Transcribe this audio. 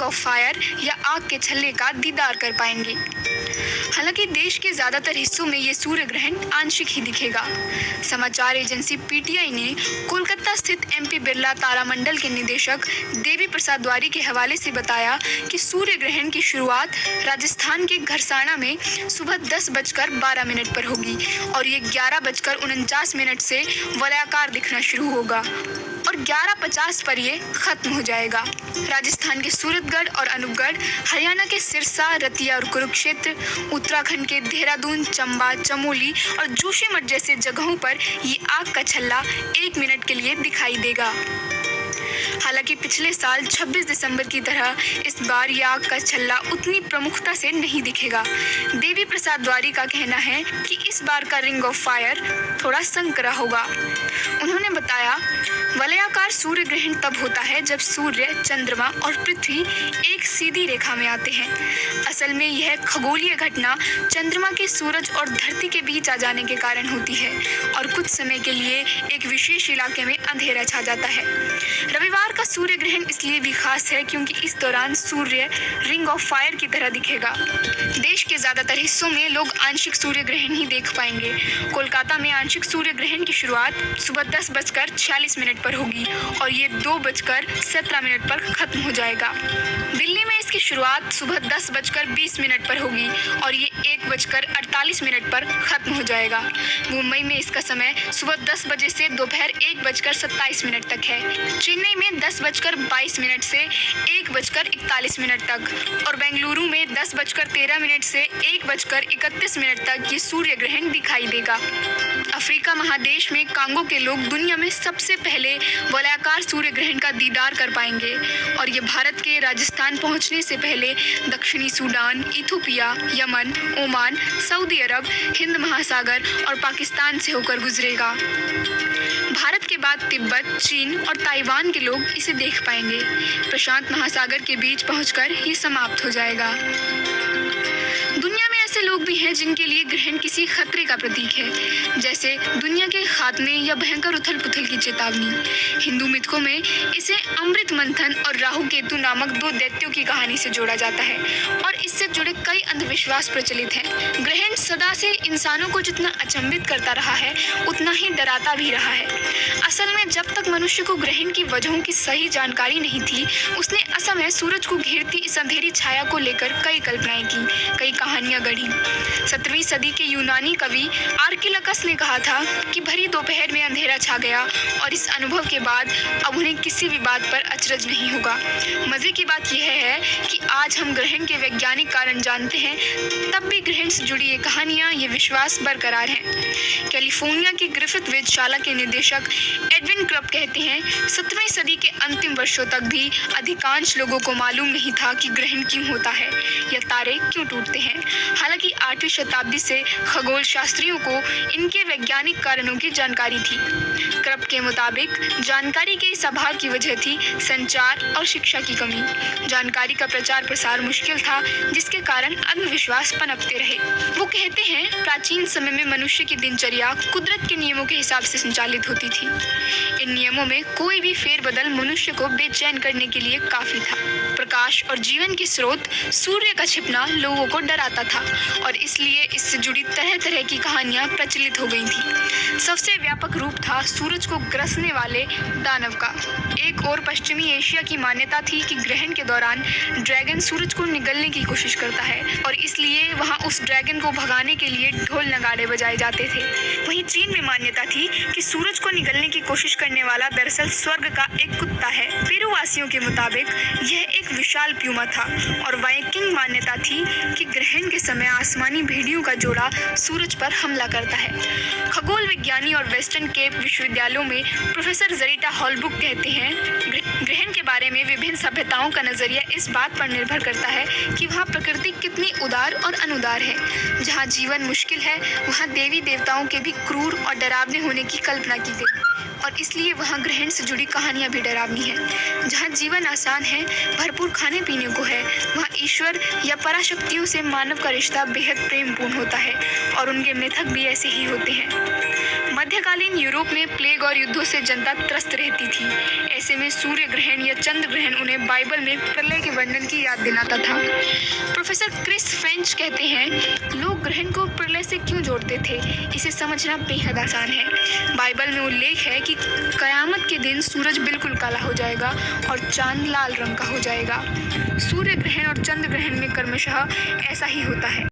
Of fire या आग के छल्ले का दीदार कर पाएंगे। हालांकि देश के ज्यादातर हिस्सों में ये सूर्य ग्रहण आंशिक ही दिखेगा। समाचार एजेंसी पीटीआई ने कोलकाता स्थित एमपी बिरला तारामंडल के निदेशक देवी प्रसाद द्वारी के हवाले से बताया कि सूर्य ग्रहण की शुरुआत राजस्थान के घरसाना में सुबह 10:12 पर होगी और ये 11:49 से वलयाकार दिखना शुरू होगा और 11:50 पर ये खत्म हो जाएगा। राजस्थान के सूरतगढ़ और अनूपगढ़, हरियाणा के सिरसा, रतिया और कुरुक्षेत्र, उत्तराखंड के देहरादून, चंबा, चमोली और जोशीमठ जैसे जगहों पर ये आग का छल्ला 1 मिनट के लिए दिखाई देगा। हालांकि पिछले साल 26 दिसंबर की तरह इस बार यह आग का छल्ला उतनी प्रमुखता से नहीं दिखेगा। देवी प्रसाद द्वारी का कहना है कि इस बार का रिंग ऑफ फायर थोड़ा संकरा होगा। उन्होंने बताया, वलयाकार सूर्य ग्रहण तब होता है जब सूर्य, चंद्रमा और पृथ्वी एक सीधी रेखा में आते हैं। असल में यह खगोलीय घटना चंद्रमा के सूरज और धरती के बीच आ जाने के कारण होती है और कुछ समय के लिए एक विशेष इलाके में अंधेरा छा जाता है। रविवार का सूर्य ग्रहण इसलिए भी खास है क्योंकि इस दौरान सूर्य रिंग ऑफ फायर की तरह दिखेगा। देश के ज्यादातर हिस्सों में लोग आंशिक सूर्य ग्रहण ही देख पाएंगे। कोलकाता में आंशिक सूर्य ग्रहण की शुरुआत सुबह 10:46 पर होगी और ये 2:17 पर खत्म हो जाएगा। दिल्ली में इसकी शुरुआत सुबह 10:20 पर होगी और ये 1:48 पर खत्म हो जाएगा। मुंबई में इसका समय सुबह 10 बजे से दोपहर 1:27 तक है। चेन्नई में 10:22 से 1:41 तक और बेंगलुरु में 10:13 से 1:31 तक ये सूर्य ग्रहण दिखाई देगा। अफ्रीका महादेश में कांगो के लोग दुनिया में सबसे पहले वलयाकार सूर्य ग्रहण का दीदार कर पाएंगे और ये भारत के राजस्थान पहुंचने से पहले दक्षिणी सूडान, इथियोपिया, यमन, ओमान, सऊदी अरब, हिंद महासागर और पाकिस्तान से होकर गुजरेगा। भारत के बाद तिब्बत, चीन और ताइवान के लोग इसे देख पाएंगे। प्रशांत महासागर के बीच पहुंचकर ये समाप्त हो जाएगा। दुनिया में ऐसे लोग भी हैं जिनके लिए ग्रहण किसी खतरे का प्रतीक है, जैसे दुनिया के खात्मे या भयंकर उथल पुथल की चेतावनी। हिंदू मिथकों में इसे अमृत मंथन और राहु केतु नामक 2 दैत्यों की कहानी से जोड़ा जाता है और इससे जुड़े कई अंधविश्वास प्रचलित हैं। ग्रहण सदा से इंसानों को जितना अचंभित करता रहा है उतना ही डराता भी रहा है। असल में जब तक मनुष्य को ग्रहण की वजहों की सही जानकारी नहीं थी, उसने असमय सूरज को घेरती इस अंधेरी छाया को लेकर कई कल्पनाएं की, कई कहानियां गढ़ी। 17वीं सदी के यूनानी कवि आर्किलकस ने कहा था कि भरी दोपहर में अंधेरा छा गया और इस अनुभव के बाद अब उन्हें किसी भी बात पर अचरज नहीं होगा। मजे की बात यह है कि आज हम ग्रहण के वैज्ञानिक कारण जानते हैं, तब भी ग्रहण से जुड़ी ये कहानियां, ये विश्वास बरकरार हैं। कैलिफोर्निया की ग्रिफिथ वेधशाला के निदेशक एडविन क्रब कहते हैं, 17वीं सदी के अंतिम वर्षों तक भी अधिकांश लोगों को मालूम नहीं था कि ग्रहण क्यों होता है या तारे क्यों टूटते हैं। हालांकि 8वीं शताब्दी से खगोल शास्त्रियों को इनके वैज्ञानिक कारणों की जानकारी थी। क्रब के मुताबिक जानकारी के इस अभाव की वजह थी संचार और शिक्षा की कमी। जानकारी का प्रचार प्रसार मुश्किल था, जिसके कारण अंधविश्वास पनपते रहे। वो कहते हैं, प्राचीन समय में मनुष्य की दिनचर्या कुदरत के नियमों के हिसाब से संचालित होती थी। इन नियमों में कोई भी फेरबदल मनुष्य को बेचैन करने के लिए काफी था। प्रकाश और जीवन के स्रोत सूर्य का छिपना लोगों को डराता था और इसलिए इससे जुड़ी तरह तरह की कहानियां प्रचलित हो गई थी। सबसे व्यापक रूप था सूरज को ग्रसने वाले दानव का। एक और पश्चिमी एशिया की मान्यता थी कि ग्रहण के दौरान ड्रैगन सूरज को निगलने की कोशिश करता है और इसलिए वहां उस ड्रैगन को भगाने के लिए ढोल नगाड़े बजाए जाते थे। वहीं चीन में मान्यता थी कि सूरज को निगलने की कोशिश करने वाला दरअसल स्वर्ग का एक कुत्ता है। पेरू वासियों के मुताबिक यह एक विशाल प्यूमा था और वाइकिंग मान्यता थी कि ग्रहण के समय आसमानी भेड़ियों का जोड़ा सूरज पर हमला करता है। खगोल विज्ञानी और वेस्टर्न केप विश्वविद्यालयों में प्रोफेसर जरीटा हॉलबुक कहते हैं, ग्रहण के बारे में विभिन्न सभ्यताओं का नजरिया इस बात पर निर्भर करता है कि वहाँ प्रकृति कितनी उदार और अनुदार है। जहाँ जीवन मुश्किल है, वहाँ देवी देवताओं के भी क्रूर और डरावने होने की कल्पना की गई और इसलिए वहाँ ग्रहण से जुड़ी कहानियाँ भी डरावनी हैं। जहाँ जीवन आसान है, भरपूर खाने पीने को है, वहाँ ईश्वर या पराशक्तियों से मानव का रिश्ता बेहद प्रेमपूर्ण होता है और उनके मिथक भी ऐसे ही होते हैं। मध्यकालीन यूरोप में प्लेग और युद्धों से जनता त्रस्त रहती थी। ऐसे में सूर्य ग्रहण या चंद्र ग्रहण उन्हें बाइबल में प्रलय के वर्णन की याद दिलाता था। प्रोफेसर क्रिस फ्रेंच कहते हैं, लोग ग्रहण को प्रलय से क्यों जोड़ते थे? इसे समझना बेहद आसान है। बाइबल में उल्लेख है कि कयामत के दिन सूरज बिल्कुल काला हो जाएगा और चांद लाल रंग का हो जाएगा। सूर्य ग्रहण और चंद्र ग्रहण में क्रमशः ऐसा ही होता है।